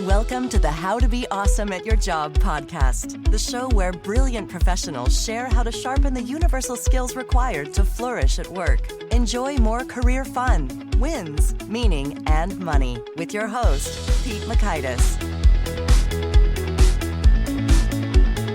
Welcome to the How to Be Awesome at Your Job podcast, the show where brilliant professionals share how to sharpen the universal skills required to flourish at work. Enjoy more career fun, wins, meaning, and money with your host, Pete Makaitis.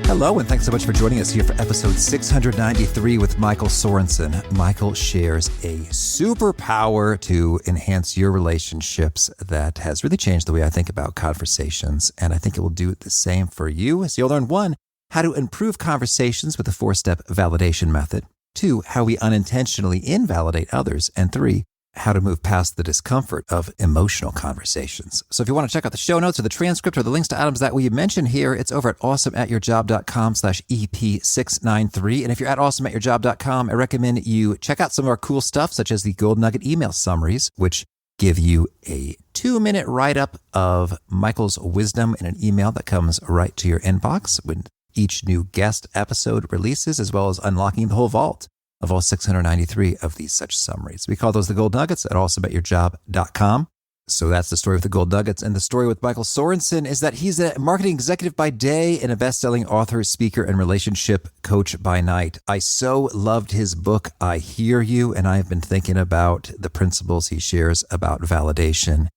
Hello, and thanks so much for joining us here for episode 693 with Michael Sorensen. Michael shares a superpower to enhance your relationships that has really changed the way I think about conversations, and I think it will do the same for you. So you'll learn 1, how to improve conversations with the 4-step validation method, 2, how we unintentionally invalidate others, and 3, how to move past the discomfort of emotional conversations. So if you want to check out the show notes or the transcript or the links to items that we mentioned here, it's over at awesomeatyourjob.com/EP693. And if you're at awesomeatyourjob.com, I recommend you check out some of our cool stuff, such as the Gold Nugget email summaries, which give you a 2-minute write-up of Michael's wisdom in an email that comes right to your inbox when each new guest episode releases, as well as unlocking the whole vault of all 693 of these such summaries. We call those the Gold Nuggets at awesomeatyourjob.com. So that's the story with the Gold Nuggets. And the story with Michael Sorensen is that he's a marketing executive by day and a best-selling author, speaker, and relationship coach by night. I so loved his book, I Hear You, and I've been thinking about the principles he shares about validation,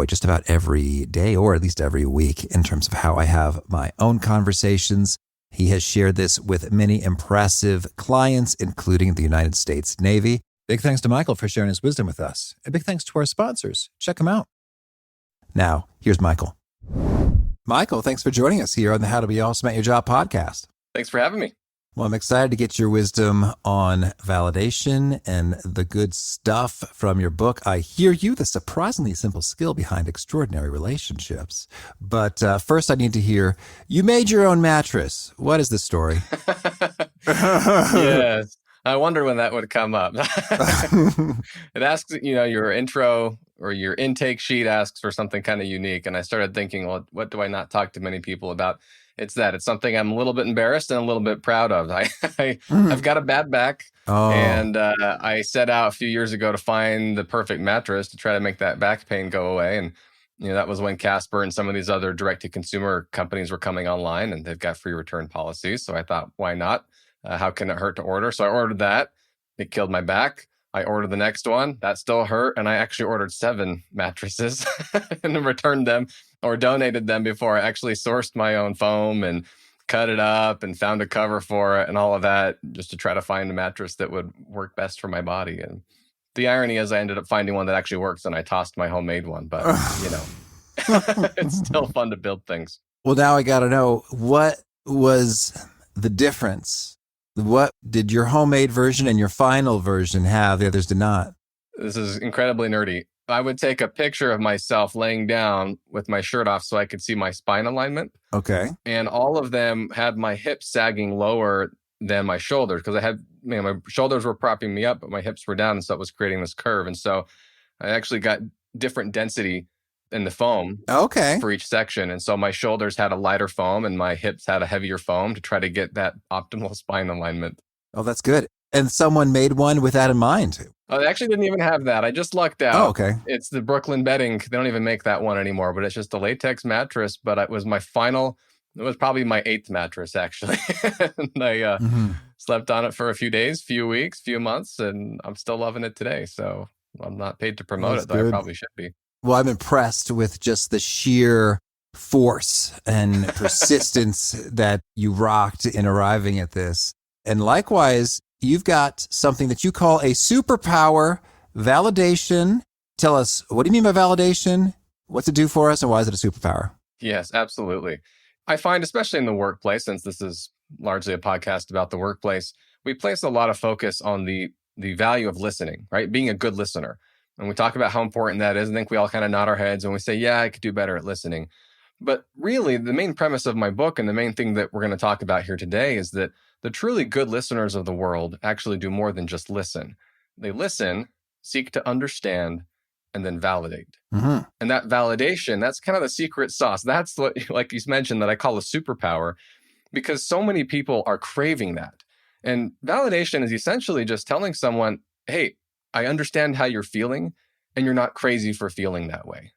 just about every day or at least every week in terms of how I have my own conversations. He has shared this with many impressive clients, including the United States Navy. Big thanks to Michael for sharing his wisdom with us. And big thanks to our sponsors. Check them out. Now, here's Michael. Michael, thanks for joining us here on the How to Be Awesome at Your Job podcast. Thanks for having me. Well, I'm excited to get your wisdom on validation and the good stuff from your book, I Hear You, the surprisingly simple skill behind extraordinary relationships. But first, I need to hear, you made your own mattress. What is the story? Yes. I wonder when that would come up. It asks, your intro or your intake sheet asks for something kind of unique. And I started thinking, well, what do I not talk to many people about? It's something I'm a little bit embarrassed and a little bit proud of. I've got a bad back, and I set out a few years ago to find the perfect mattress to try to make that back pain go away. And that was when Casper and some of these other direct-to-consumer companies were coming online, and they've got free return policies. So I thought, why not? How can it hurt to order? So I ordered that. It killed my back. I ordered the next one. That still hurt. And I actually ordered 7 mattresses and then returned them or donated them before I actually sourced my own foam and cut it up and found a cover for it and all of that, just to try to find a mattress that would work best for my body. And the irony is I ended up finding one that actually works, and I tossed my homemade one. But, it's still fun to build things. Well, now I got to know, what was the difference? What did your homemade version and your final version have? The others did not. This is incredibly nerdy. I would take a picture of myself laying down with my shirt off so I could see my spine alignment. Okay. And all of them had my hips sagging lower than my shoulders, because I had, my shoulders were propping me up, but my hips were down, and so it was creating this curve. And so I actually got different density in the foam for each section. And so my shoulders had a lighter foam and my hips had a heavier foam to try to get that optimal spine alignment. Oh, that's good. And someone made one with that in mind. Oh, they actually didn't even have that. I just lucked out. Oh, okay. It's the Brooklyn Bedding. They don't even make that one anymore, but it's just a latex mattress. But it was it was probably my 8th mattress, actually. And I slept on it for a few days, few weeks, few months, and I'm still loving it today. So I'm not paid to promote it, though I probably should be. Well, I'm impressed with just the sheer force and persistence that you rocked in arriving at this. And likewise, you've got something that you call a superpower, validation. Tell us, what do you mean by validation? What's it do for us, and why is it a superpower? Yes, absolutely. I find, especially in the workplace, since this is largely a podcast about the workplace, we place a lot of focus on the value of listening, right? Being a good listener. And we talk about how important that is. I think we all kind of nod our heads and we say, yeah, I could do better at listening. But really, the main premise of my book and the main thing that we're going to talk about here today is that the truly good listeners of the world actually do more than just listen. They listen, seek to understand, and then validate. Mm-hmm. And that validation, that's kind of the secret sauce. That's what, like you mentioned, that I call a superpower, because so many people are craving that. And validation is essentially just telling someone, hey, I understand how you're feeling, and you're not crazy for feeling that way.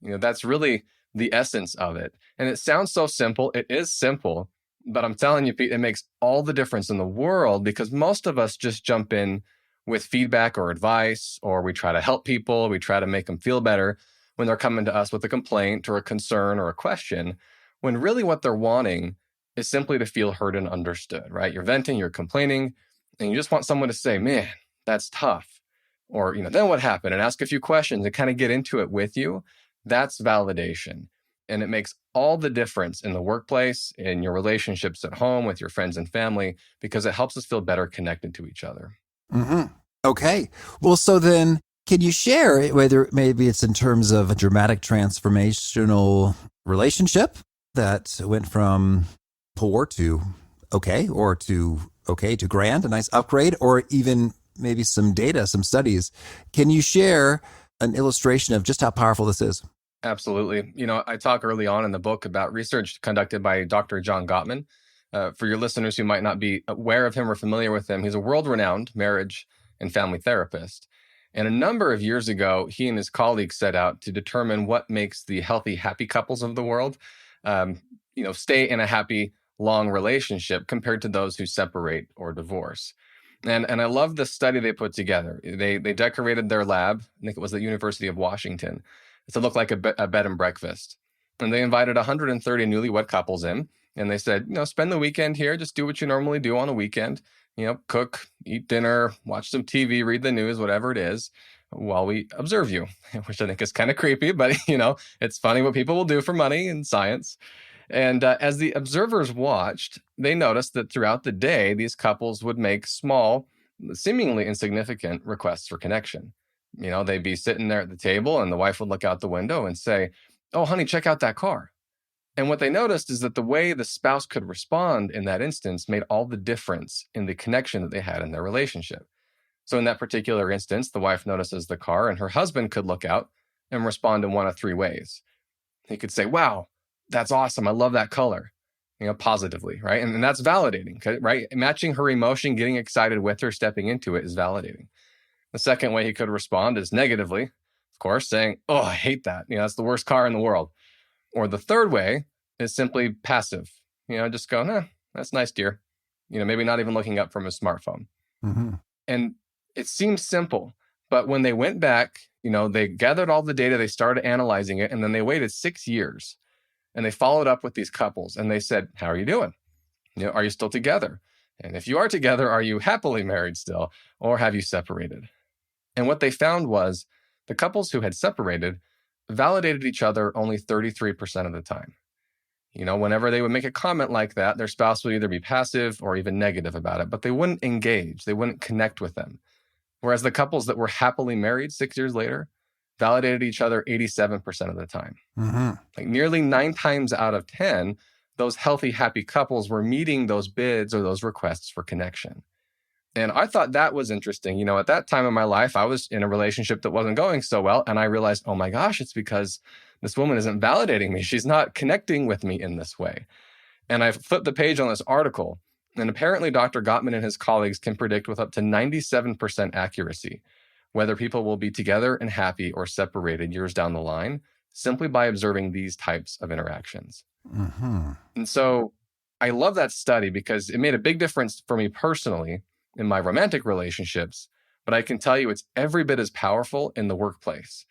That's really the essence of it. And it sounds so simple. It is simple, but I'm telling you, Pete, it makes all the difference in the world because most of us just jump in with feedback or advice, or we try to help people. We try to make them feel better when they're coming to us with a complaint or a concern or a question, when really what they're wanting is simply to feel heard and understood, right? You're venting, you're complaining, and you just want someone to say, man, that's tough. Or, then what happened? And ask a few questions and kind of get into it with you. That's validation. And it makes all the difference in the workplace, in your relationships at home with your friends and family, because it helps us feel better connected to each other. Mm-hmm. Okay. Well, so then can you share whether maybe it's in terms of a dramatic transformational relationship that went from poor to okay, or to okay to grand, a nice upgrade, or even maybe some data, some studies? Can you share an illustration of just how powerful this is? Absolutely. I talk early on in the book about research conducted by Dr. John Gottman. For your listeners who might not be aware of him or familiar with him, he's a world-renowned marriage and family therapist. And a number of years ago, he and his colleagues set out to determine what makes the healthy, happy couples of the world, stay in a happy, long relationship compared to those who separate or divorce. And I love the study they put together. They decorated their lab, I think it was the University of Washington, to look like a bed and breakfast. And they invited 130 newlywed couples in, and they said, spend the weekend here, just do what you normally do on a weekend, cook, eat dinner, watch some TV, read the news, whatever it is, while we observe you, which I think is kind of creepy, but it's funny what people will do for money and science. And as the observers watched, they noticed that throughout the day, these couples would make small, seemingly insignificant requests for connection. They'd be sitting there at the table and the wife would look out the window and say, "Oh, honey, check out that car." And what they noticed is that the way the spouse could respond in that instance made all the difference in the connection that they had in their relationship. So in that particular instance, the wife notices the car and her husband could look out and respond in one of three ways. He could say, "Wow, that's awesome. I love that color," positively, right? And that's validating, right? Matching her emotion, getting excited with her, stepping into it is validating. The second way he could respond is negatively, of course, saying, "Oh, I hate that. That's the worst car in the world." Or the third way is simply passive, just go, "That's nice, dear." Maybe not even looking up from his smartphone. Mm-hmm. And it seems simple, but when they went back, they gathered all the data, they started analyzing it, and then they waited 6 years and they followed up with these couples and they said, "How are you doing? Are you still together? And if you are together, are you happily married still, or have you separated?" And what they found was the couples who had separated validated each other only 33% of the time. Whenever they would make a comment like that, their spouse would either be passive or even negative about it, but they wouldn't engage. They wouldn't connect with them. Whereas the couples that were happily married 6 years later validated each other 87% of the time. Mm-hmm. Like nearly 9 times out of 10, those healthy, happy couples were meeting those bids or those requests for connection. And I thought that was interesting. At that time in my life, I was in a relationship that wasn't going so well. And I realized, oh my gosh, it's because this woman isn't validating me. She's not connecting with me in this way. And I flipped the page on this article. And apparently Dr. Gottman and his colleagues can predict with up to 97% accuracy whether people will be together and happy or separated years down the line, simply by observing these types of interactions. Mm-hmm. And so I love that study because it made a big difference for me personally in my romantic relationships, but I can tell you it's every bit as powerful in the workplace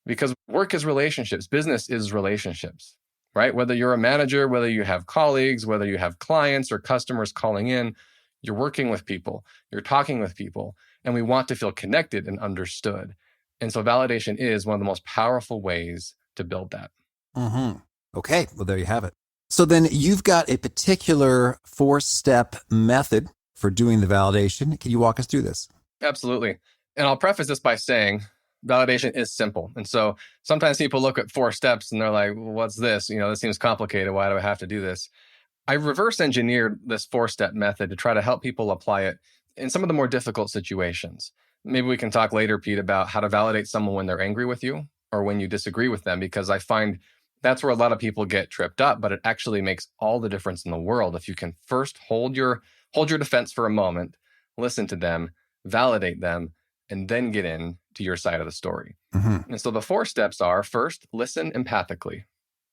because work is relationships, business is relationships, right? Whether you're a manager, whether you have colleagues, whether you have clients or customers calling in, you're working with people, you're talking with people, and we want to feel connected and understood. And so validation is one of the most powerful ways to build that. Mm-hmm. Okay, well, there you have it. So then you've got a particular 4-step method for doing the validation. Can you walk us through this? Absolutely. And I'll preface this by saying validation is simple. And so sometimes people look at 4 steps and they're like, well, what's this? This seems complicated. Why do I have to do this? I reverse engineered this 4-step method to try to help people apply it in some of the more difficult situations. Maybe we can talk later, Pete, about how to validate someone when they're angry with you or when you disagree with them, because I find that's where a lot of people get tripped up, but it actually makes all the difference in the world if you can first hold your defense for a moment, listen to them, validate them, and then get in to your side of the story. Mm-hmm. And so the 4 steps are: first, listen empathically.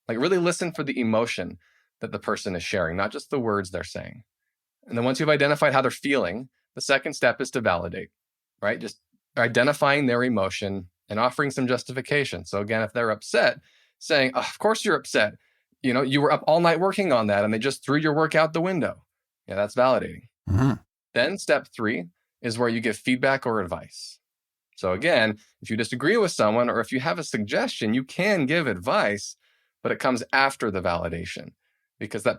Like really listen for the emotion that the person is sharing, not just the words they're saying. And then once you've identified how they're feeling, the second step is to validate, right? Just identifying their emotion and offering some justification. So again, if they're upset, saying, oh, of course you're upset. You were up all night working on that and they just threw your work out the window. Yeah, that's validating. Mm-hmm. Then step 3 is where you give feedback or advice. So again, if you disagree with someone or if you have a suggestion, you can give advice, but it comes after the validation because it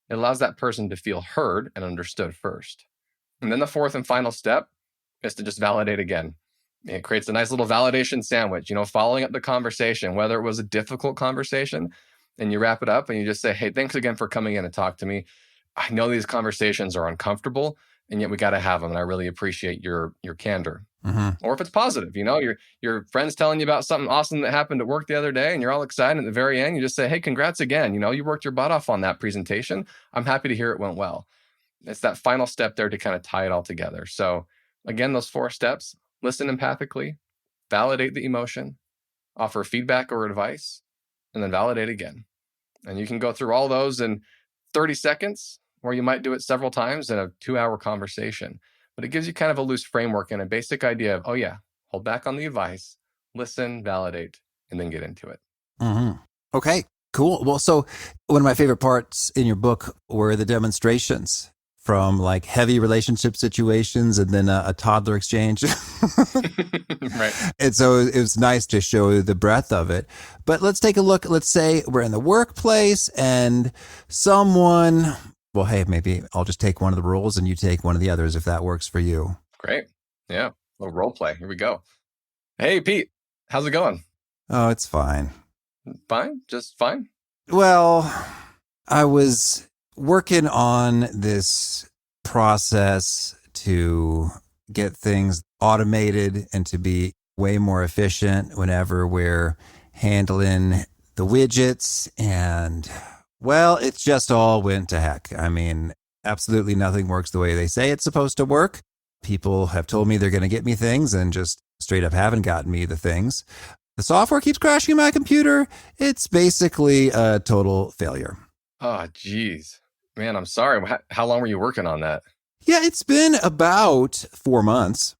allows that person to feel heard and understood first. And then the fourth and final step is to just validate again. It creates a nice little validation sandwich, following up the conversation, whether it was a difficult conversation, and you wrap it up and you just say, hey, thanks again for coming in and talk to me. I know these conversations are uncomfortable, and yet we got to have them. And I really appreciate your candor. Mm-hmm. Or if it's positive, your friend's telling you about something awesome that happened at work the other day and you're all excited. At the very end, you just say, hey, congrats again. You worked your butt off on that presentation. I'm happy to hear it went well. It's that final step there to kind of tie it all together. So again, those 4 steps: listen empathically, validate the emotion, offer feedback or advice, and then validate again. And you can go through all those in 30 seconds, or you might do it several times in a 2-hour conversation. But it gives you kind of a loose framework and a basic idea of, oh yeah, hold back on the advice, listen, validate, and then get into it. Mm-hmm. Okay, cool. Well, so one of my favorite parts in your book were the demonstrations from like heavy relationship situations and then a toddler exchange. Right. And so it was nice to show the breadth of it. But let's take a look. Let's say we're in the workplace and someone, well, hey, maybe I'll just take one of the roles and you take one of the others if that works for you. Great. Yeah. A little role play. Here we go. Hey, Pete, how's it going? Oh, it's fine. Fine. Just fine. Well, I was working on this process to get things automated and to be way more efficient whenever we're handling the widgets. And well, it just all went to heck. I mean, absolutely nothing works the way they say it's supposed to work. People have told me they're going to get me things and just straight up haven't gotten me the things. The software keeps crashing my computer. It's basically a total failure. Oh, geez. Man, I'm sorry. How long were you working on that? Yeah, it's been about 4 months.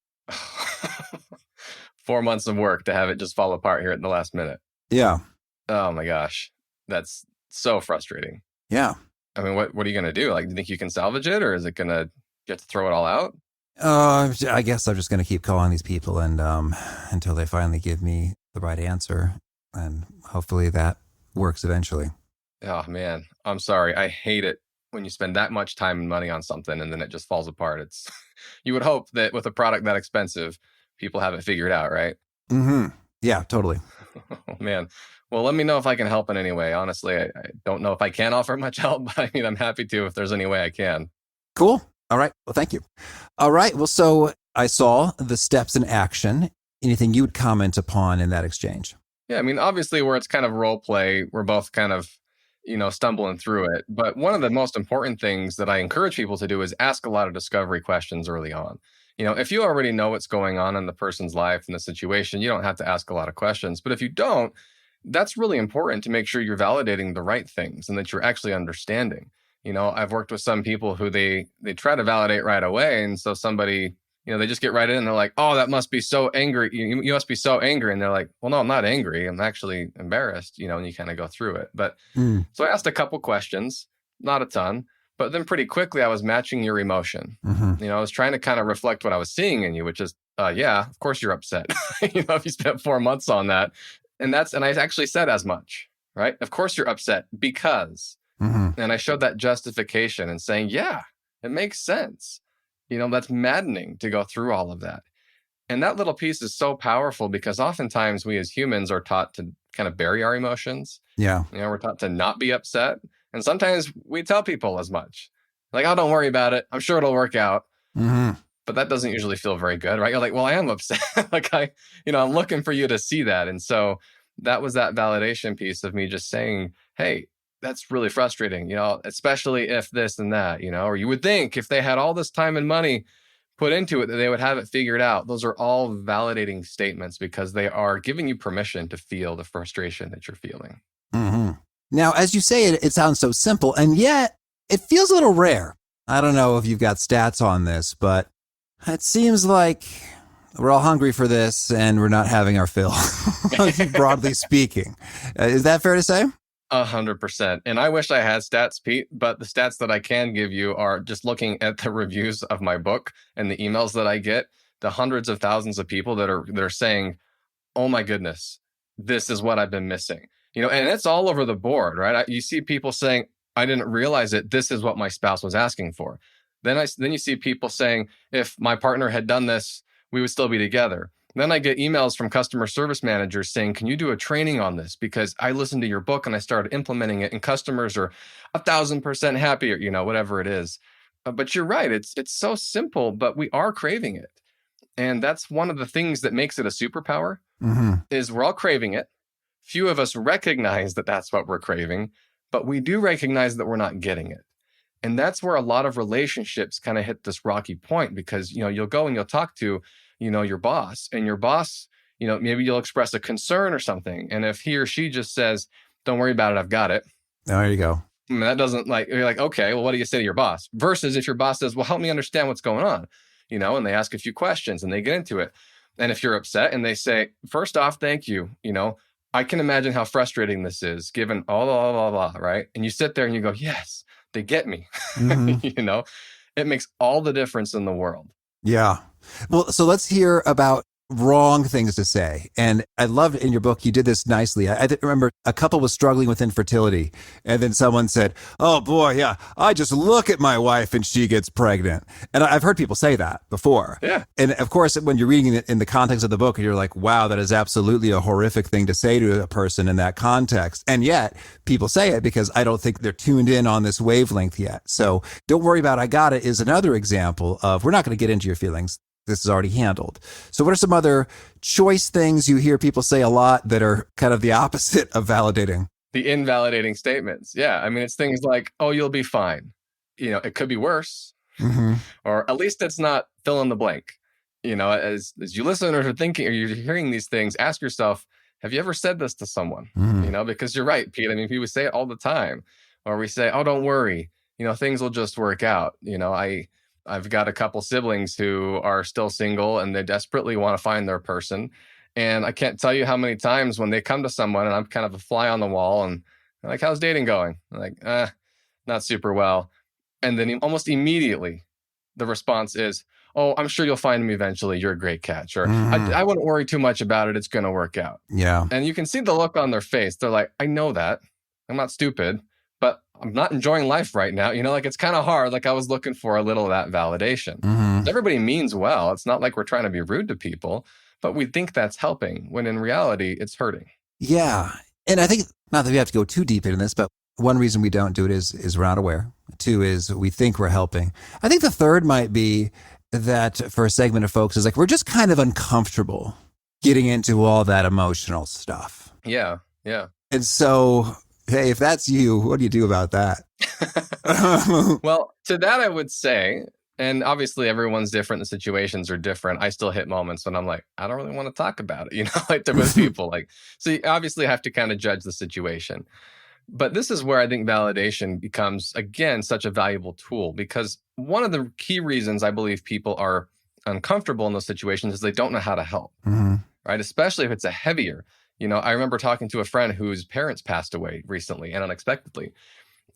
4 months of work to have it just fall apart here at the last minute. Yeah. Oh my gosh. That's so frustrating. Yeah. I mean, what are you going to do? Like, do you think you can salvage it, or is it going to get to throw it all out? I guess I'm just going to keep calling these people and until they finally give me the right answer. And hopefully that works eventually. Oh man, I'm sorry. I hate it when you spend that much time and money on something and then it just falls apart. It's you would hope that with a product that expensive, people have it figured out, right? Mm-hmm. Yeah, totally. Oh, man. Well, let me know if I can help in any way. Honestly, I don't know if I can offer much help, but I mean, I'm happy to if there's any way I can. Cool. All right. Well, thank you. All right. Well, so I saw the steps in action. Anything you would comment upon in that exchange? Yeah, I mean, obviously, where it's kind of role play, we're both kind of, stumbling through it. But one of the most important things that I encourage people to do is ask a lot of discovery questions early on. If you already know what's going on in the person's life and the situation, you don't have to ask a lot of questions. But if you don't, that's really important to make sure you're validating the right things and that you're actually understanding. I've worked with some people who they try to validate right away. And so somebody, they just get right in and they're like, oh, that must be so angry. You must be so angry. And they're like, well, no, I'm not angry. I'm actually embarrassed, and you kind of go through it. But So I asked a couple questions, not a ton, but then pretty quickly I was matching your emotion. Mm-hmm. I was trying to kind of reflect what I was seeing in you, which is, yeah, of course you're upset. If you spent 4 months on that. And I actually said as much, right? Of course you're upset because, and I showed that justification and saying, yeah, it makes sense. That's maddening to go through all of that. And that little piece is so powerful because oftentimes we as humans are taught to kind of bury our emotions. Yeah. We're taught to not be upset. And sometimes we tell people as much. Like, oh, don't worry about it. I'm sure it'll work out. Mm-hmm. But that doesn't usually feel very good, right? You're like, well, I am upset. Like I'm looking for you to see that. And so that was that validation piece of me just saying, hey, that's really frustrating, especially if this and that, or you would think if they had all this time and money put into it, that they would have it figured out. Those are all validating statements because they are giving you permission to feel the frustration that you're feeling. Mm-hmm. Now, as you say it, it sounds so simple, and yet it feels a little rare. I don't know if you've got stats on this, but it seems like we're all hungry for this and we're not having our fill, broadly speaking. Is that fair to say? 100%. And I wish I had stats, Pete, but the stats that I can give you are just looking at the reviews of my book and the emails that I get, the hundreds of thousands of people that are saying, oh my goodness, this is what I've been missing. And it's all over the board, right? You see people saying, I didn't realize it. This is what my spouse was asking for. Then you see people saying, if my partner had done this, we would still be together. Then I get emails from customer service managers saying, can you do a training on this? Because I listened to your book and I started implementing it and customers are 1,000% happier, whatever it is. But you're right. It's so simple, but we are craving it. And that's one of the things that makes it a superpower is we're all craving it. Few of us recognize that that's what we're craving, but we do recognize that we're not getting it. And that's where a lot of relationships kind of hit this rocky point because, you'll go and you'll talk to, your boss and your boss, maybe you'll express a concern or something. And if he or she just says, don't worry about it, I've got it. There you go. I mean, that doesn't you're like, okay, well, what do you say to your boss? Versus if your boss says, well, help me understand what's going on, and they ask a few questions and they get into it. And if you're upset and they say, first off, thank you, I can imagine how frustrating this is given all blah, blah, blah, right? And you sit there and you go, yes, they get me. It makes all the difference in the world. Yeah. Well, so let's hear about wrong things to say. And I loved in your book, you did this nicely. I remember a couple was struggling with infertility. And then someone said, oh boy, yeah, I just look at my wife and she gets pregnant. And I've heard people say that before. Yeah. And of course, when you're reading it in the context of the book, you're like, wow, that is absolutely a horrific thing to say to a person in that context. And yet people say it because I don't think they're tuned in on this wavelength yet. So don't worry about I got it is another example of we're not going to get into your feelings. This is already handled. So what are some other choice things you hear people say a lot that are kind of the opposite of validating? The invalidating statements. Yeah. I mean, it's things like, oh, you'll be fine. It could be worse. Or at least it's not fill in the blank. As you listen or thinking or you're hearing these things, ask yourself, have you ever said this to someone? Because you're right, Pete. I mean, people say it all the time. Or we say, oh, don't worry. Things will just work out. I've got a couple siblings who are still single and they desperately want to find their person. And I can't tell you how many times when they come to someone and I'm kind of a fly on the wall and they're like, how's dating going? I'm like, not super well. And then almost immediately the response is, oh, I'm sure you'll find me eventually. You're a great catch. Or I wouldn't worry too much about it. It's going to work out. Yeah. And you can see the look on their face. They're like, I know that. I'm not stupid. But I'm not enjoying life right now. It's kind of hard. I was looking for a little of that validation. Everybody means well. It's not like we're trying to be rude to people, but we think that's helping when in reality, it's hurting. Yeah. And I think, not that we have to go too deep into this, but one reason we don't do it is we're not aware. Two is we think we're helping. I think the third might be that for a segment of folks is we're just kind of uncomfortable getting into all that emotional stuff. Yeah. Yeah. And so, hey, if that's you, what do you do about that? Well, to that, I would say, and obviously everyone's different. The situations are different. I still hit moments when I'm like, I don't really want to talk about it, with people. So you obviously have to kind of judge the situation. But this is where I think validation becomes, again, such a valuable tool because one of the key reasons I believe people are uncomfortable in those situations is they don't know how to help, right? Especially if it's a heavier. I remember talking to a friend whose parents passed away recently and unexpectedly.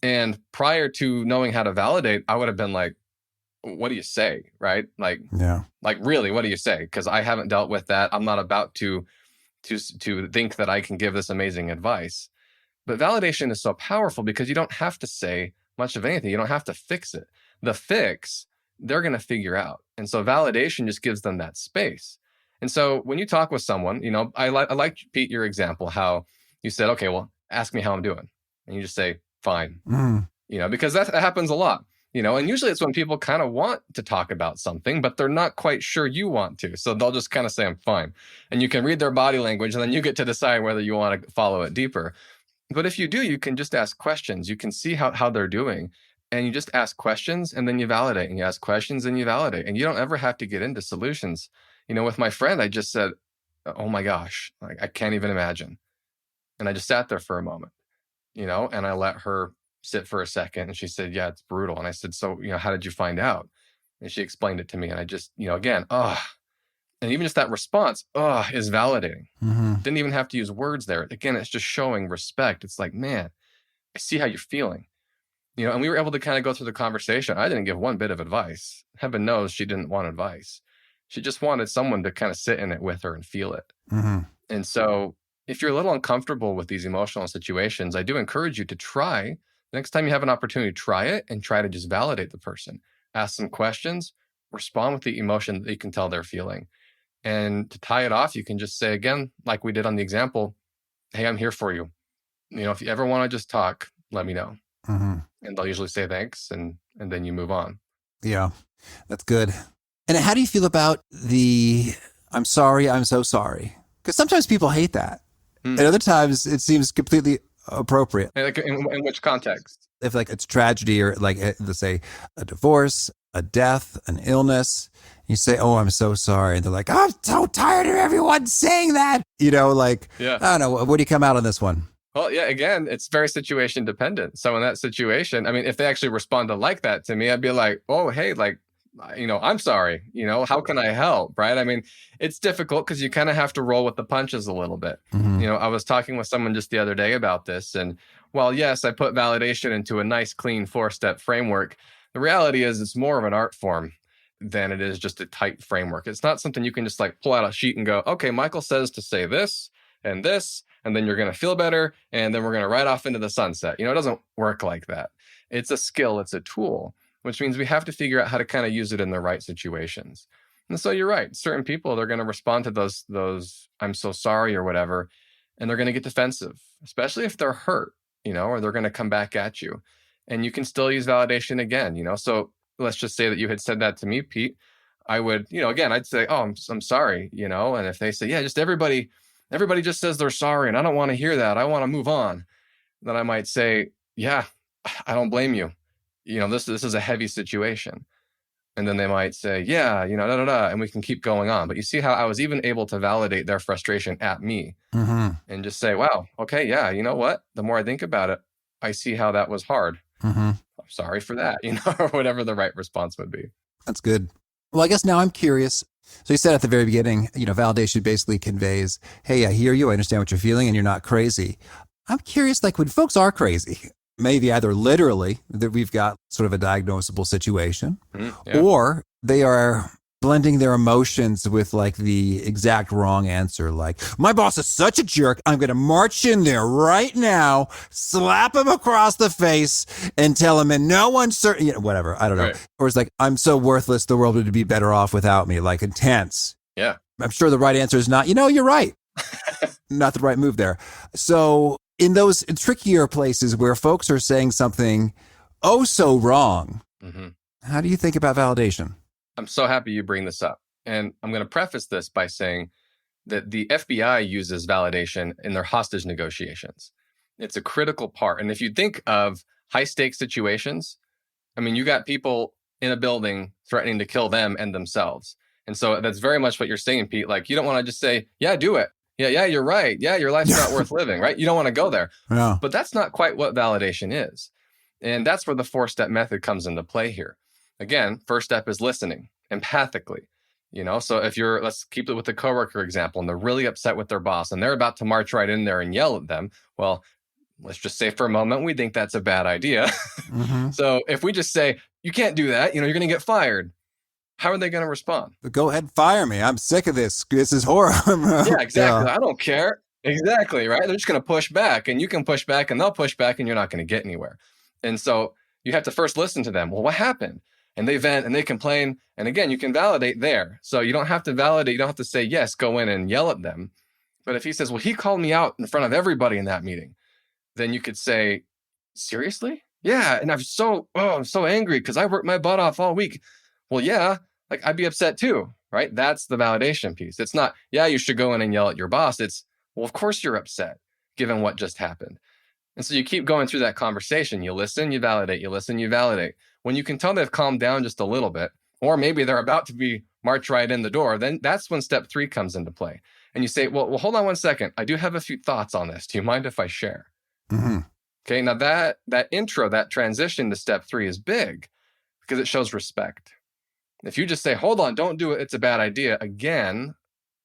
And prior to knowing how to validate, I would have been like, what do you say? Right? Really, what do you say? Because I haven't dealt with that. I'm not about to think that I can give this amazing advice. But validation is so powerful because you don't have to say much of anything. You don't have to fix it. The fix, they're going to figure out. And so validation just gives them that space. And so when you talk with someone, I like, Pete, your example, how you said, okay, well, ask me how I'm doing. And you just say, fine, because that happens a lot, and usually it's when people kind of want to talk about something, but they're not quite sure you want to. So they'll just kind of say, I'm fine. And you can read their body language and then you get to decide whether you want to follow it deeper. But if you do, you can just ask questions. You can see how they're doing. And you just ask questions and then you validate, and you ask questions and you validate. And you don't ever have to get into solutions. With my friend, I just said, oh my gosh, I can't even imagine. And I just sat there for a moment. and I let her sit for a second. And she said, yeah, it's brutal. And I said, so, how did you find out? And she explained it to me. And I just, again, and even just that response, is validating. Mm-hmm. Didn't even have to use words there. Again, it's just showing respect. It's like, man, I see how you're feeling. And we were able to kind of go through the conversation. I didn't give one bit of advice. Heaven knows she didn't want advice. She just wanted someone to kind of sit in it with her and feel it. Mm-hmm. And so if you're a little uncomfortable with these emotional situations, I do encourage you to try. Next time you have an opportunity, try it and try to just validate the person. Ask some questions, respond with the emotion that you can tell they're feeling. And to tie it off, you can just say, again, like we did on the example, hey, I'm here for you. If you ever want to just talk, let me know. Mm-hmm. And they'll usually say thanks, and then you move on. Yeah, that's good. And how do you feel about the I'm sorry, I'm so sorry? Because sometimes people hate that. And other times it seems completely appropriate. Like in which context? If like it's tragedy or like, let's say a divorce, a death, an illness, you say, oh, I'm so sorry. And they're like, I'm so tired of everyone saying that. Yeah. I don't know. Where do you come out on this one? Well, yeah, again, it's very situation dependent. So in that situation, I mean, if they actually responded like that to me, I'd be like, oh, hey, I'm sorry, how can I help? Right. I mean, it's difficult because you kind of have to roll with the punches a little bit. Mm-hmm. I was talking with someone just the other day about this. And while, yes, I put validation into a nice, clean 4-step framework, the reality is it's more of an art form than it is just a tight framework. It's not something you can just pull out a sheet and go, okay, Michael says to say this, and then you're going to feel better. And then we're going to ride off into the sunset. It doesn't work like that. It's a skill. It's a tool, which means we have to figure out how to kind of use it in the right situations. And so you're right. Certain people, they're going to respond to those I'm so sorry or whatever, and they're going to get defensive, especially if they're hurt, or they're going to come back at you. And you can still use validation again, So let's just say that you had said that to me, Pete. I would, again, I'd say, oh, I'm sorry, and if they say, yeah, just everybody just says they're sorry and I don't want to hear that. I want to move on. Then I might say, yeah, I don't blame you. This is a heavy situation. And then they might say, yeah, and we can keep going on. But you see how I was even able to validate their frustration at me and just say, wow, okay, yeah, you know what? The more I think about it, I see how that was hard. I'm sorry for that, or whatever the right response would be. That's good. Well, I guess now I'm curious. So you said at the very beginning, validation basically conveys, hey, I hear you. I understand what you're feeling and you're not crazy. I'm curious, when folks are crazy, maybe either literally that we've got sort of a diagnosable situation, or they are blending their emotions with the exact wrong answer. Like, my boss is such a jerk. I'm going to march in there right now, slap him across the face and tell him in no uncertain, whatever. I don't know. Right. Or it's like, I'm so worthless. The world would be better off without me. Intense. Yeah. I'm sure the right answer is not, you're right. Not the right move there. So in those trickier places where folks are saying something oh so wrong, how do you think about validation? I'm so happy you bring this up. And I'm going to preface this by saying that the FBI uses validation in their hostage negotiations. It's a critical part. And if you think of high stakes situations, I mean, you got people in a building threatening to kill them and themselves. And so that's very much what you're saying, Pete. You don't want to just say, yeah, do it. Yeah, you're right. Yeah, your life's not worth living, right? You don't want to go there. Yeah. But that's not quite what validation is. And that's where the 4-step method comes into play here. Again, first step is listening empathically. So if let's keep it with the coworker example, and they're really upset with their boss and they're about to march right in there and yell at them. Well, let's just say for a moment, we think that's a bad idea. So if we just say, you can't do that, you're going to get fired. How are they going to respond? Go ahead and fire me. I'm sick of this. This is horrible. Yeah, exactly. Yeah. I don't care. Exactly, right? They're just going to push back, and you can push back and they'll push back and you're not going to get anywhere. And so you have to first listen to them. Well, what happened? And they vent and they complain. And again, you can validate there. So you don't have to validate. You don't have to say, yes, go in and yell at them. But if he says, well, he called me out in front of everybody in that meeting, then you could say, seriously? Yeah. And I'm so angry because I worked my butt off all week. Well, yeah, I'd be upset too, right? That's the validation piece. It's not, yeah, you should go in and yell at your boss. It's, well, of course you're upset given what just happened. And so you keep going through that conversation. You listen, you validate, you listen, you validate. When you can tell they've calmed down just a little bit, or maybe they're about to be march right in the door, then that's when step 3 comes into play. And you say, well, hold on one second. I do have a few thoughts on this. Do you mind if I share? Okay, now that intro, that transition to step 3 is big because it shows respect. If you just say, hold on, don't do it, it's a bad idea, again,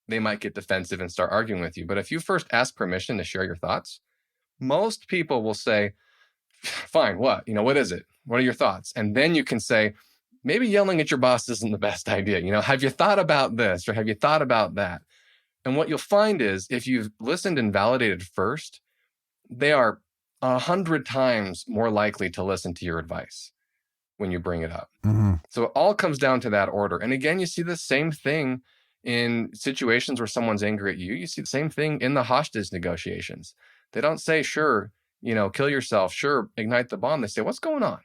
they might get defensive and start arguing with you. But if you first ask permission to share your thoughts, most people will say, fine, what? What is it? What are your thoughts? And then you can say, maybe yelling at your boss isn't the best idea. Have you thought about this or have you thought about that? And what you'll find is if you've listened and validated first, they are 100 times more likely to listen to your advice when you bring it up. Mm-hmm. So it all comes down to that order. And again, you see the same thing in situations where someone's angry at you. You see the same thing in the hostage negotiations. They don't say, sure, kill yourself, sure, ignite the bomb. They say, what's going on?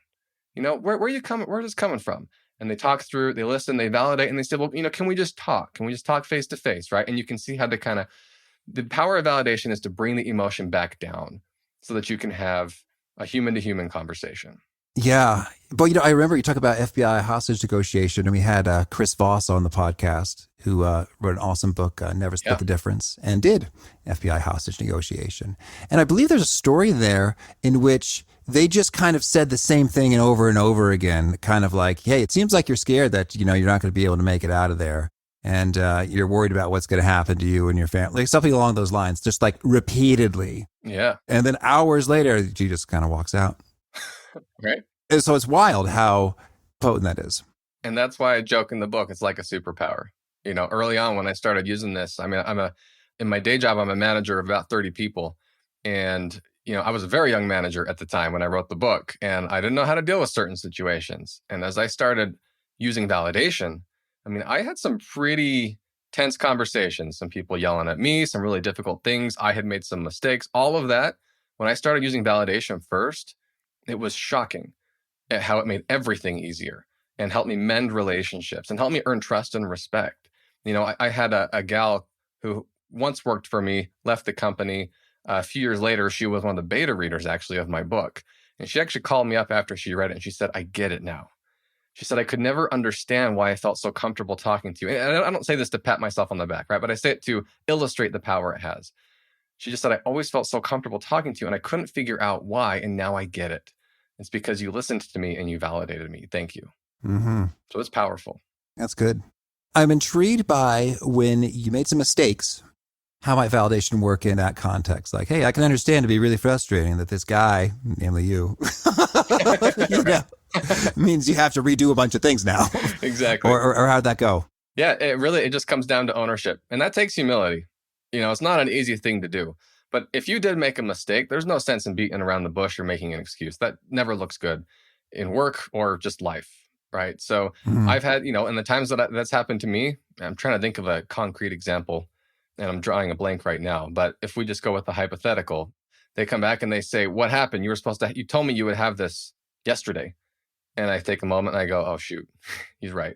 Where are you coming? Where is this coming from? And they talk through, they listen, they validate, and they say, well, can we just talk? Can we just talk face to face, right? And you can see how the power of validation is to bring the emotion back down so that you can have a human-to-human conversation. Yeah. But, I remember you talk about FBI hostage negotiation, and we had Chris Voss on the podcast, who wrote an awesome book, Never Split the Difference, and did FBI hostage negotiation. And I believe there's a story there in which they just kind of said the same thing and over again, kind of like, hey, it seems like you're scared that, you're not going to be able to make it out of there. And you're worried about what's going to happen to you and your family, like something along those lines, just like repeatedly. Yeah. And then hours later, she just kind of walks out. Right. And so it's wild how potent that is. And that's why I joke in the book, it's like a superpower. Early on when I started using this, I mean, in my day job, I'm a manager of about 30 people. And, I was a very young manager at the time when I wrote the book, and I didn't know how to deal with certain situations. And as I started using validation, I mean, I had some pretty tense conversations, some people yelling at me, some really difficult things. I had made some mistakes, all of that. When I started using validation first, it was shocking at how it made everything easier and helped me mend relationships and helped me earn trust and respect. I had a gal who once worked for me, left the company. A few years later, she was one of the beta readers, actually, of my book. And she actually called me up after she read it, and she said, I get it now. She said, I could never understand why I felt so comfortable talking to you. And I don't say this to pat myself on the back, right? But I say it to illustrate the power it has. She just said, I always felt so comfortable talking to you, and I couldn't figure out why, and now I get it. It's because you listened to me and you validated me. Thank you. Mm-hmm. So it's powerful. That's good. I'm intrigued by when you made some mistakes. How might validation work in that context? Like, hey, I can understand it'd be really frustrating that this guy, namely you, means you have to redo a bunch of things now. Exactly. Or how'd that go? Yeah, it just comes down to ownership. And that takes humility. It's not an easy thing to do. But if you did make a mistake, there's no sense in beating around the bush or making an excuse. That never looks good in work or just life, right? So I've had, in the times that's happened to me, I'm trying to think of a concrete example, and I'm drawing a blank right now. But if we just go with the hypothetical, they come back and they say, what happened? You told me you would have this yesterday. And I take a moment and I go, oh, shoot, he's right.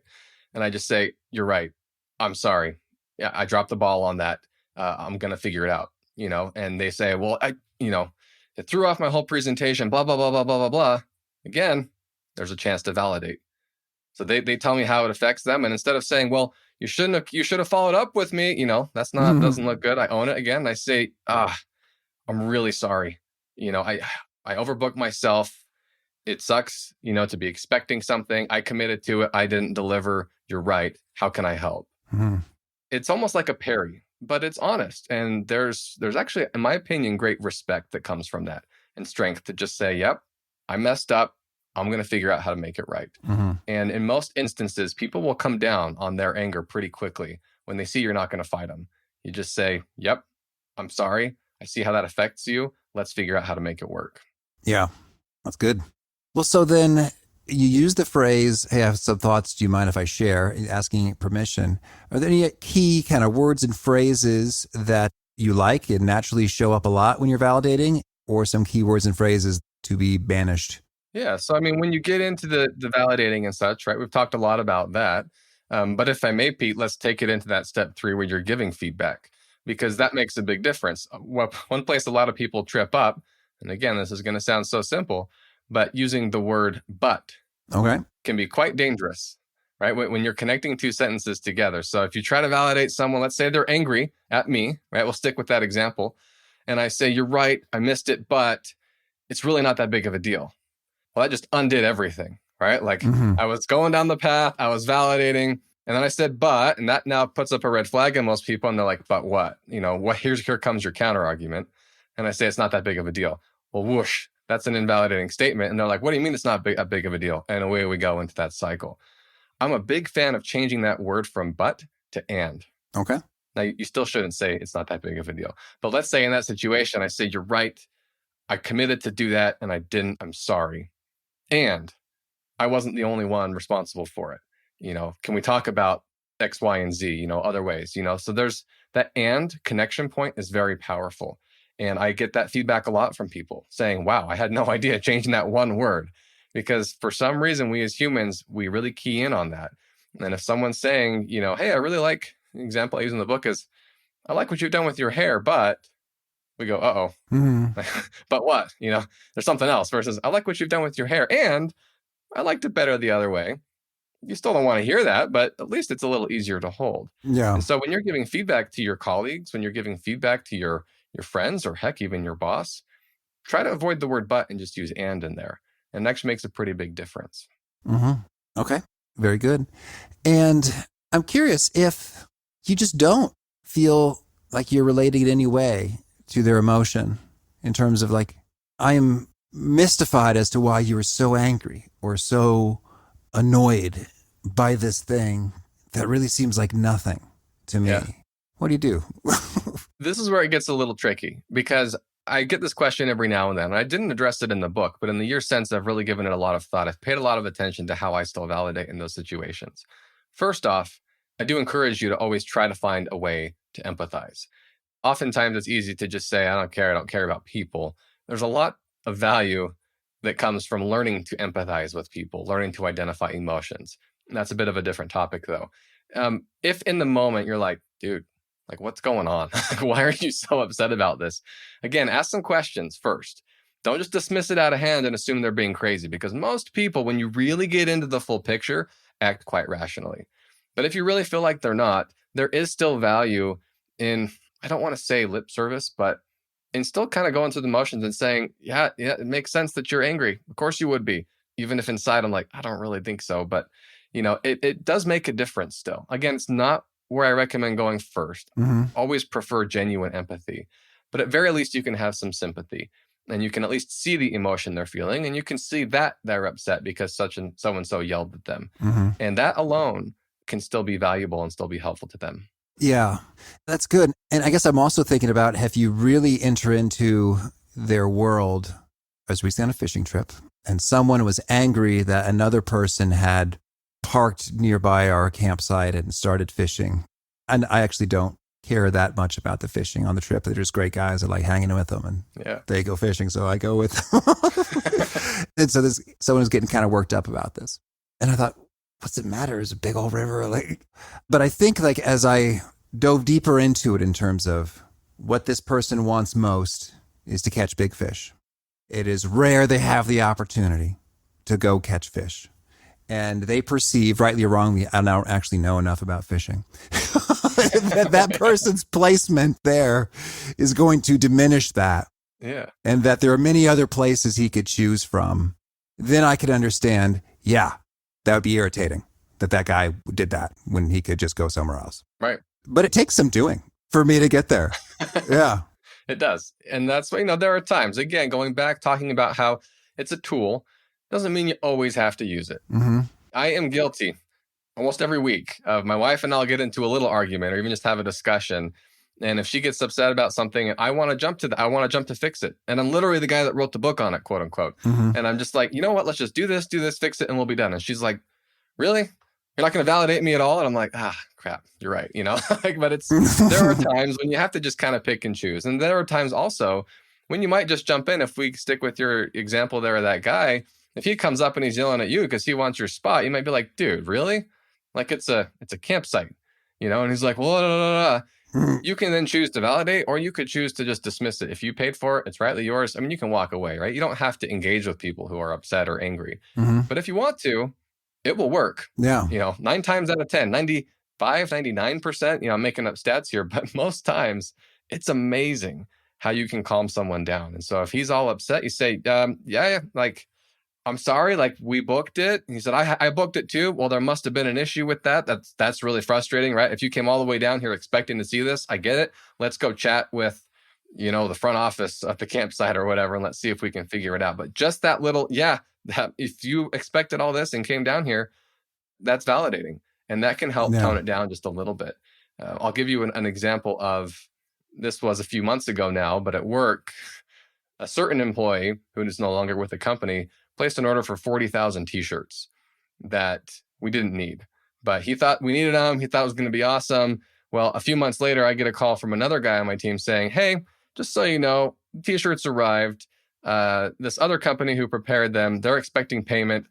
And I just say, you're right. I'm sorry. Yeah, I dropped the ball on that. I'm going to figure it out, and they say, well, it threw off my whole presentation, blah, blah, blah, blah, blah, blah, blah. Again, there's a chance to validate. So they tell me how it affects them. And instead of saying, well, you should have followed up with me, doesn't look good. I own it again. I say, I'm really sorry. I overbooked myself. It sucks, to be expecting something. I committed to it. I didn't deliver. You're right. How can I help? Mm-hmm. It's almost like a parry, but it's honest. And there's actually, in my opinion, great respect that comes from that and strength to just say, yep, I messed up. I'm going to figure out how to make it right. Mm-hmm. And in most instances, people will come down on their anger pretty quickly when they see you're not going to fight them. You just say, yep, I'm sorry. I see how that affects you. Let's figure out how to make it work. Yeah, that's good. Well, so then you use the phrase, hey, I have some thoughts. Do you mind if I share? Asking permission. Are there any key kind of words and phrases that you like and naturally show up a lot when you're validating, or some key words and phrases to be banished? Yeah. So, I mean, when you get into the validating and such, right, we've talked a lot about that. But if I may, Pete, let's take it into that step 3 where you're giving feedback, because that makes a big difference. One place a lot of people trip up, and again, this is going to sound so simple, but using the word but can be quite dangerous, right? When you're connecting 2 sentences together. So if you try to validate someone, let's say they're angry at me, right? We'll stick with that example. And I say, you're right, I missed it, but it's really not that big of a deal. Well, that just undid everything, right? Like Mm-hmm. I was going down the path, I was validating, and then I said, but, and that now puts up a red flag in most people. And they're like, but what? Here comes your counter argument. And I say, it's not that big of a deal. Well, whoosh, that's an invalidating statement. And they're like, what do you mean it's not a big of a deal? And away we go into that cycle. I'm a big fan of changing that word from but to and. Okay. Now, you still shouldn't say it's not that big of a deal. But let's say in that situation, I say, you're right. I committed to do that and I didn't. I'm sorry. And I wasn't the only one responsible for it. Can we talk about X, Y, and Z, other ways, so there's that and connection point is very powerful. And I get that feedback a lot from people saying, wow, I had no idea changing that one word, because for some reason, we as humans, we really key in on that. And if someone's saying, hey, I really like, the example I use in the book is, I like what you've done with your hair, but we go, uh-oh, but what, there's something else versus I like what you've done with your hair and I liked it better the other way. You still don't want to hear that, but at least it's a little easier to hold. Yeah. And so when you're giving feedback to your colleagues, when you're giving feedback to your friends, or heck, even your boss, try to avoid the word but and just use and in there. And that actually makes a pretty big difference. Mm-hmm. Okay. Very good. And I'm curious if you just don't feel like you're relating in any way to their emotion in terms of like, I am mystified as to why you were so angry or so annoyed by this thing that really seems like nothing to me. Yeah. What do you do? This is where it gets a little tricky, because I get this question every now and then. And I didn't address it in the book, but in the years since, I've really given it a lot of thought. I've paid a lot of attention to how I still validate in those situations. First off, I do encourage you to always try to find a way to empathize. Oftentimes, it's easy to just say, I don't care about people. There's a lot of value that comes from learning to empathize with people, learning to identify emotions. And that's a bit of a different topic, though. If in the moment you're like, dude, like, what's going on? Why are you so upset about this? Again, ask some questions first. Don't just dismiss it out of hand and assume they're being crazy, because most people, when you really get into the full picture, act quite rationally. But if you really feel like they're not, there is still value in, I don't want to say lip service, but in still kind of going through the motions and saying, yeah, it makes sense that you're angry. Of course you would be. Even if inside I'm like, I don't really think so. But, it does make a difference still. Again, it's not where I recommend going first. Always prefer genuine empathy. But at very least, you can have some sympathy. And you can at least see the emotion they're feeling. And you can see that they're upset because such and so yelled at them. And that alone can still be valuable and still be helpful to them. Yeah, that's good. And I guess I'm also thinking about, if you really enter into their world, I was recently on a fishing trip and someone was angry that another person had parked nearby our campsite and started fishing. And I actually don't care that much about the fishing on the trip. They're just great guys. I like hanging with them and they go fishing, so I go with them. And so someone was getting kind of worked up about this. And I thought, what's it matter? It's a big old river. But I think as I dove deeper into it in terms of what this person wants most is to catch big fish. It is rare they have the opportunity to go catch fish. And they perceive, rightly or wrongly, I don't actually know enough about fishing, that person's placement there is going to diminish that. Yeah. And that there are many other places he could choose from. Then I could understand, that would be irritating that guy did that when he could just go somewhere else. Right. But it takes some doing for me to get there. Yeah. It does. And that's why, there are times, again, going back, talking about how it's a tool, doesn't mean you always have to use it. I am guilty almost every week of my wife and I'll get into a little argument or even just have a discussion. And if she gets upset about something, I want to jump to fix it. And I'm literally the guy that wrote the book on it, quote unquote. And I'm just like, you know what? Let's just do this, fix it, and we'll be done. And she's like, really? You're not going to validate me at all? And I'm like, crap, you're right. But there are times when you have to just kind of pick and choose. And there are times also when you might just jump in. If we stick with your example there of that guy, if he comes up and he's yelling at you because he wants your spot, you might be like, dude, really? Like it's a campsite, and he's like, well, you can then choose to validate, or you could choose to just dismiss it. If you paid for it, it's rightly yours. I mean, you can walk away, right? You don't have to engage with people who are upset or angry. But if you want to, it will work. Yeah. 9 times out of 10, 95, 99%, I'm making up stats here, but most times it's amazing how you can calm someone down. And so if he's all upset, you say, yeah, like, I'm sorry, like we booked it. He said, I booked it too. Well, there must have been an issue with that. That's really frustrating, right? If you came all the way down here expecting to see this, I get it. Let's go chat with, the front office at the campsite or whatever, and let's see if we can figure it out. But just that little, that if you expected all this and came down here, that's validating. And that can help tone it down just a little bit. I'll give you an example of, this was a few months ago now, but at work, a certain employee who is no longer with the company placed an order for 40,000 t-shirts that we didn't need, but he thought we needed them. He thought it was going to be awesome. Well, a few months later, I get a call from another guy on my team saying, hey, just so you know, t-shirts arrived. This other company who prepared them, they're expecting payment.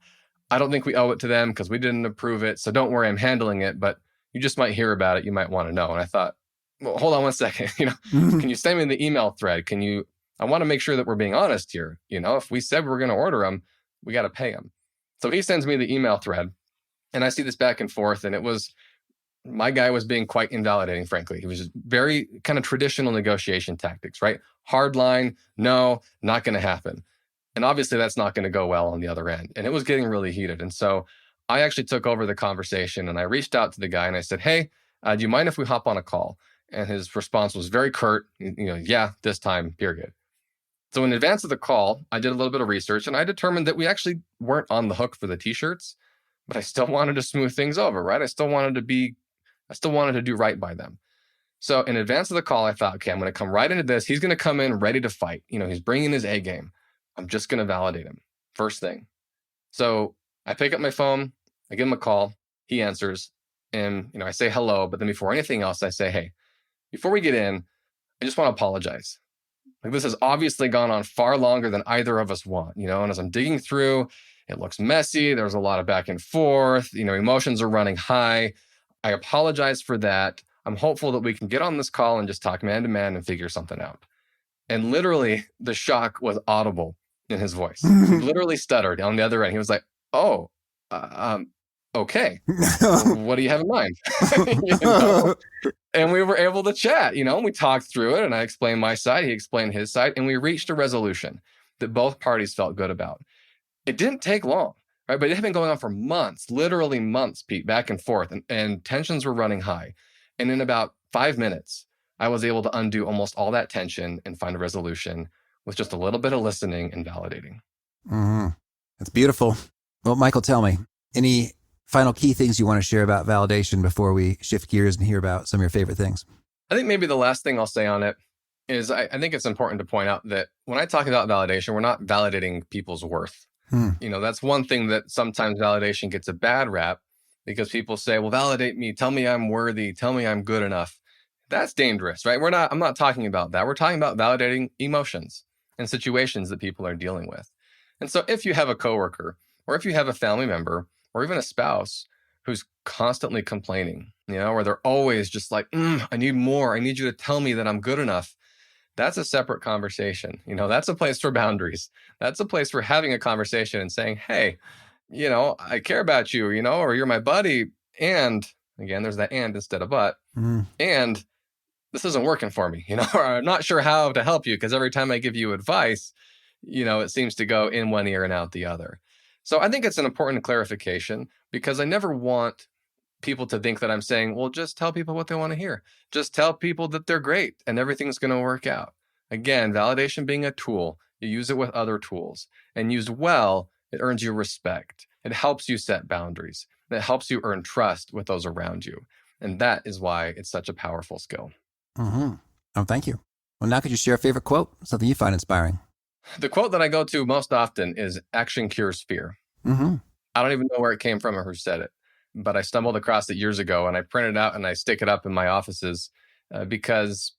I don't think we owe it to them because we didn't approve it. So don't worry, I'm handling it, but you just might hear about it. You might want to know. And I thought, well, hold on one second. Can you send me the email thread? I want to make sure that we're being honest here. If we said we're going to order them, we got to pay them. So he sends me the email thread, and I see this back and forth, and my guy was being quite invalidating, frankly. He was just very kind of traditional negotiation tactics, right? Hard line, no, not going to happen. And obviously that's not going to go well on the other end. And it was getting really heated. And so I actually took over the conversation, and I reached out to the guy and I said, hey, do you mind if we hop on a call? And his response was very curt, yeah, this time, period. So in advance of the call, I did a little bit of research, and I determined that we actually weren't on the hook for the t-shirts, but I still wanted to smooth things over, right? I still wanted to do right by them. So in advance of the call, I thought, okay, I'm going to come right into this. He's going to come in ready to fight. He's bringing his A game. I'm just going to validate him first thing. So I pick up my phone, I give him a call, he answers, and I say hello, but then before anything else, I say, hey, before we get in, I just want to apologize. Like, this has obviously gone on far longer than either of us want, and as I'm digging through, it looks messy. There's a lot of back and forth, emotions are running high. I apologize for that. I'm hopeful that we can get on this call and just talk man to man and figure something out. And literally the shock was audible in his voice. He literally stuttered on the other end. He was like, oh, okay. What do you have in mind? And we were able to chat, and we talked through it, and I explained my side, he explained his side, and we reached a resolution that both parties felt good about. It didn't take long, right? But it had been going on for months, literally months, Pete, back and forth, and tensions were running high. And in about 5 minutes, I was able to undo almost all that tension and find a resolution with just a little bit of listening and validating. Mm-hmm. That's beautiful. Well, Michael, tell me, any final key things you want to share about validation before we shift gears and hear about some of your favorite things? I think maybe the last thing I'll say on it is I think it's important to point out that when I talk about validation, we're not validating people's worth. That's one thing that sometimes validation gets a bad rap because people say, well, validate me, tell me I'm worthy, tell me I'm good enough. That's dangerous, right? I'm not talking about that. We're talking about validating emotions and situations that people are dealing with. And so if you have a coworker, or if you have a family member, or even a spouse who's constantly complaining, or they're always just like, I need more. I need you to tell me that I'm good enough. That's a separate conversation. That's a place for boundaries. That's a place for having a conversation and saying, hey, I care about you, or you're my buddy. And again, there's that and instead of but. And this isn't working for me, or I'm not sure how to help you because every time I give you advice, it seems to go in one ear and out the other. So I think it's an important clarification because I never want people to think that I'm saying, well, just tell people what they want to hear. Just tell people that they're great and everything's going to work out. Again, validation being a tool, you use it with other tools, and used well, it earns you respect. It helps you set boundaries. It helps you earn trust with those around you. And that is why it's such a powerful skill. Mm-hmm. Oh, thank you. Well, now could you share a favorite quote, something you find inspiring? The quote that I go to most often is action cures fear. Mm-hmm. I don't even know where it came from or who said it, but I stumbled across it years ago and I print it out and I stick it up in my offices because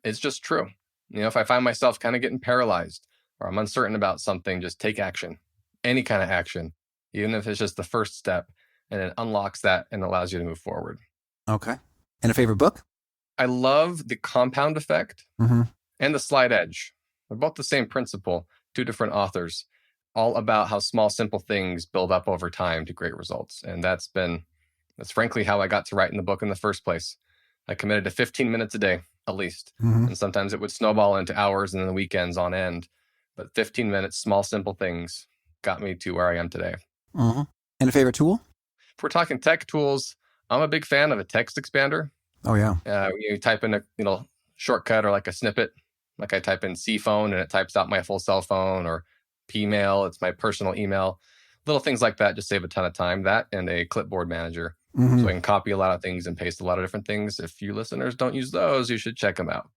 it's just true. If I find myself kind of getting paralyzed or I'm uncertain about something, just take action, any kind of action, even if it's just the first step, and it unlocks that and allows you to move forward. Okay. And a favorite book? I love The Compound Effect and The Slight Edge. They're both the same principle, two different authors, all about how small, simple things build up over time to great results. And that's frankly how I got to write in the book in the first place. I committed to 15 minutes a day at least. Mm-hmm. And sometimes it would snowball into hours and then the weekends on end. But 15 minutes, small, simple things got me to where I am today. Mm-hmm. And a favorite tool? If we're talking tech tools, I'm a big fan of a text expander. Oh, yeah. You type in a shortcut or like a snippet. Like I type in C phone and it types out my full cell phone, or Pmail, it's my personal email. Little things like that just save a ton of time. That and a clipboard manager. Mm-hmm. So I can copy a lot of things and paste a lot of different things. If you listeners don't use those, you should check them out.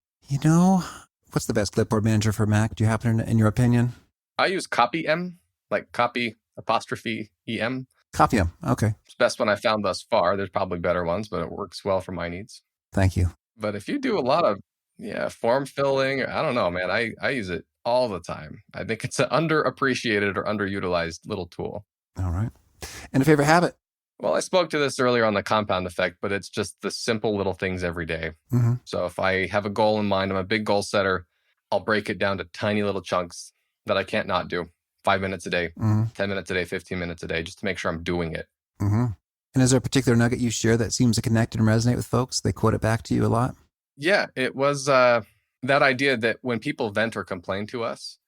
What's the best clipboard manager for Mac? Do you happen to, in your opinion? I use CopyM, like copy apostrophe EM. CopyM. Okay. It's the best one I found thus far. There's probably better ones, but it works well for my needs. Thank you. But if you do a lot of form filling, I don't know, man. I use it all the time. I think it's an underappreciated or underutilized little tool. All right. And a favorite habit? Well, I spoke to this earlier on the compound effect, but it's just the simple little things every day. Mm-hmm. So if I have a goal in mind, I'm a big goal setter, I'll break it down to tiny little chunks that I can't not do. 5 minutes a day, 10 minutes a day, 15 minutes a day, just to make sure I'm doing it. Mm-hmm. And is there a particular nugget you share that seems to connect and resonate with folks? They quote it back to you a lot? Yeah, it was that idea that when people vent or complain to us,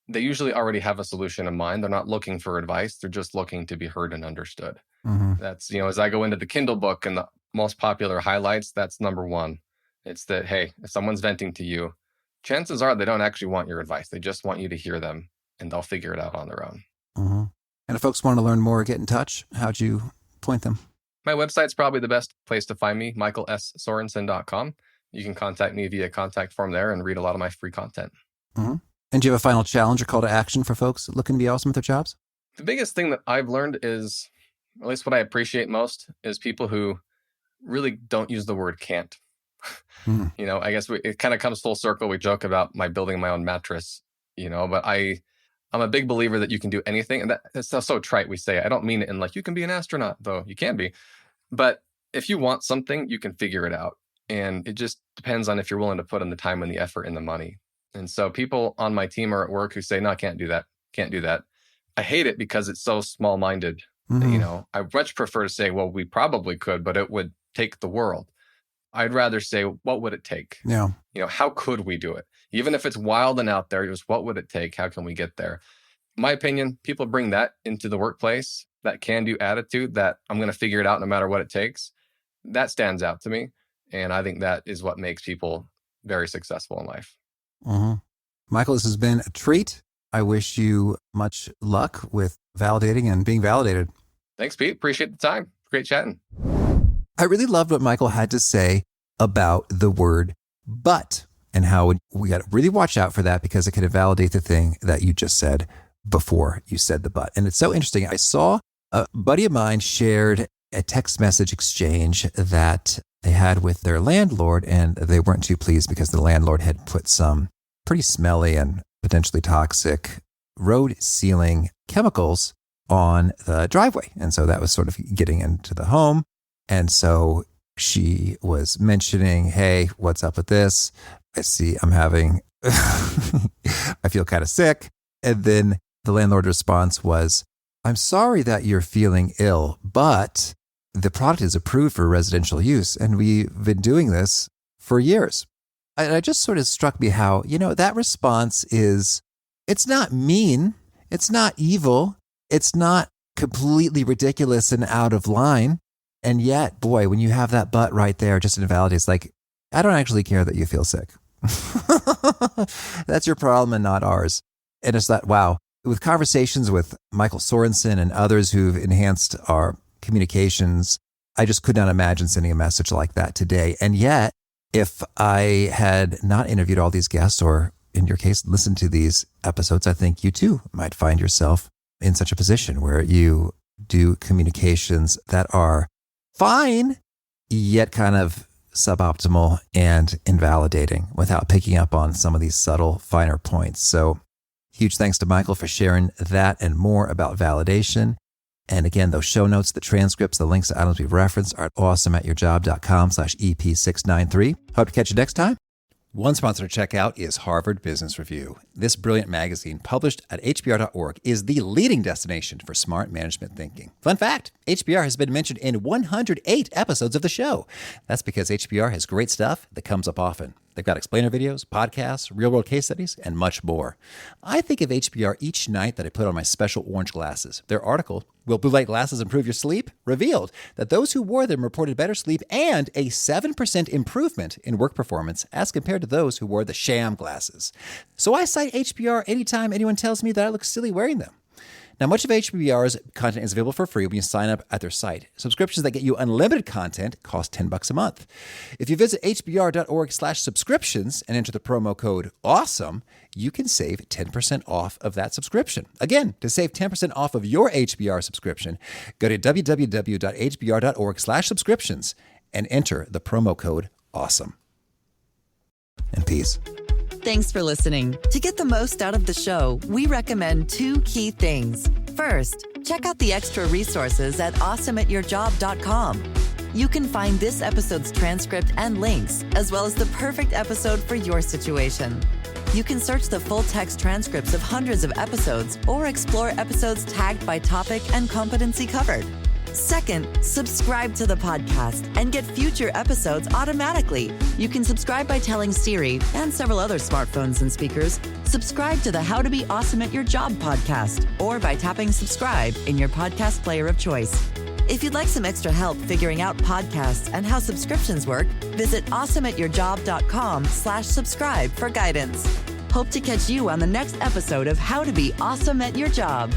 they usually already have a solution in mind. They're not looking for advice. They're just looking to be heard and understood. Mm-hmm. That's, as I go into the Kindle book and the most popular highlights, that's number one. It's that, hey, if someone's venting to you, chances are they don't actually want your advice. They just want you to hear them, and they'll figure it out on their own. Mm-hmm. And if folks want to learn more or get in touch, how'd you point them? My website's probably the best place to find me, michaelsorensen.com. You can contact me via contact form there and read a lot of my free content. Mm-hmm. And do you have a final challenge or call to action for folks looking to be awesome at their jobs? The biggest thing that I've learned is, at least what I appreciate most, is people who really don't use the word can't. I guess it kind of comes full circle. We joke about my building my own mattress, but I'm a big believer that you can do anything. And that's so trite. We say, I don't mean it in like, you can be an astronaut, though you can be. But if you want something, you can figure it out. And it just depends on if you're willing to put in the time and the effort and the money. And so people on my team or at work who say, no, I can't do that. Can't do that. I hate it because it's so small-minded. Mm-hmm. I much prefer to say, well, we probably could, but it would take the world. I'd rather say, what would it take? Yeah. How could we do it? Even if it's wild and out there, just what would it take? How can we get there? In my opinion, people bring that into the workplace, that can-do attitude, that I'm going to figure it out no matter what it takes. That stands out to me. And I think that is what makes people very successful in life. Mm-hmm. Michael, this has been a treat. I wish you much luck with validating and being validated. Thanks, Pete. Appreciate the time. Great chatting. I really loved what Michael had to say about the word but, and how we got to really watch out for that because it could invalidate the thing that you just said before you said the but. And it's so interesting. I saw a buddy of mine shared a text message exchange that they had with their landlord, and they weren't too pleased because the landlord had put some pretty smelly and potentially toxic road sealing chemicals on the driveway. And so that was sort of getting into the home. And so she was mentioning, hey, what's up with this? I see I'm having, I feel kind of sick. And then the landlord's response was, I'm sorry that you're feeling ill, but the product is approved for residential use, and we've been doing this for years. And it just sort of struck me how, that response is, it's not mean, it's not evil, it's not completely ridiculous and out of line. And yet, boy, when you have that but right there, just invalidates, like, I don't actually care that you feel sick. That's your problem and not ours. And it's that, wow. With conversations with Michael Sorensen and others who've enhanced our communications, I just could not imagine sending a message like that today. And yet, if I had not interviewed all these guests, or in your case, listened to these episodes, I think you too might find yourself in such a position where you do communications that are fine, yet kind of suboptimal and invalidating without picking up on some of these subtle, finer points. So huge thanks to Michael for sharing that and more about validation. And again, those show notes, the transcripts, the links to items we've referenced are at awesomeatyourjob.com/EP693. Hope to catch you next time. One sponsor to check out is Harvard Business Review. this brilliant magazine, published at hbr.org, is the leading destination for smart management thinking. Fun fact, HBR has been mentioned in 108 episodes of the show. That's because HBR has great stuff that comes up often. They've got explainer videos, podcasts, real-world case studies, and much more. I think of HBR each night that I put on my special orange glasses. Their article, Will Blue Light Glasses Improve Your Sleep?, revealed that those who wore them reported better sleep and a 7% improvement in work performance as compared to those who wore the sham glasses. So I cite HBR anytime anyone tells me that I look silly wearing them. Now, much of HBR's content is available for free when you sign up at their site. Subscriptions that get you unlimited content cost $10 a month. If you visit hbr.org/subscriptions and enter the promo code AWESOME, you can save 10% off of that subscription. Again, to save 10% off of your HBR subscription, go to www.hbr.org/subscriptions and enter the promo code AWESOME. And peace. Thanks for listening. To get the most out of the show, we recommend 2 key things. First, check out the extra resources at awesomeatyourjob.com. You can find this episode's transcript and links, as well as the perfect episode for your situation. You can search the full-text transcripts of hundreds of episodes or explore episodes tagged by topic and competency covered. Second, subscribe to the podcast and get future episodes automatically. You can subscribe by telling Siri and several other smartphones and speakers, subscribe to the How to Be Awesome at Your Job podcast, or by tapping subscribe in your podcast player of choice. If you'd like some extra help figuring out podcasts and how subscriptions work, visit awesomeatyourjob.com/subscribe for guidance. Hope to catch you on the next episode of How to Be Awesome at Your Job.